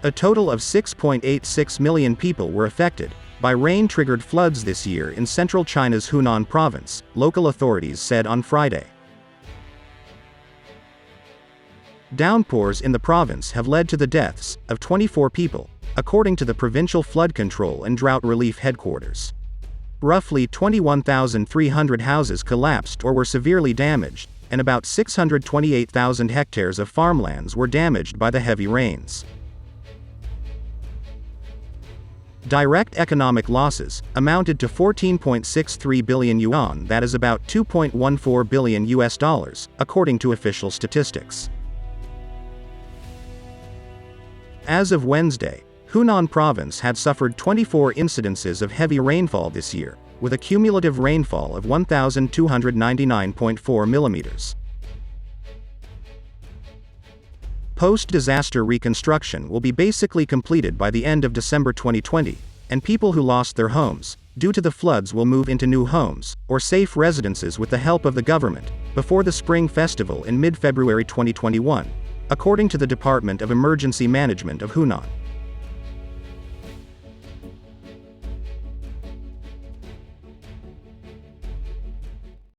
A total of 6.86 million people were affected by rain-triggered floods this year in central China's Hunan province, local authorities said on Friday. Downpours in the province have led to the deaths of 24 people, according to the provincial flood control and drought relief headquarters. Roughly 21,300 houses collapsed or were severely damaged, and about 628,000 hectares of farmlands were damaged by the heavy rains. Direct economic losses amounted to 14.63 billion yuan, that is about $2.14 billion, according to official statistics. As of Wednesday, Hunan province had suffered 24 incidences of heavy rainfall this year, with a cumulative rainfall of 1,299.4 millimeters. Post-disaster reconstruction will be basically completed by the end of December 2020, and people who lost their homes due to the floods will move into new homes or safe residences with the help of the government before the Spring Festival in mid-February 2021, according to the Department of Emergency Management of Hunan.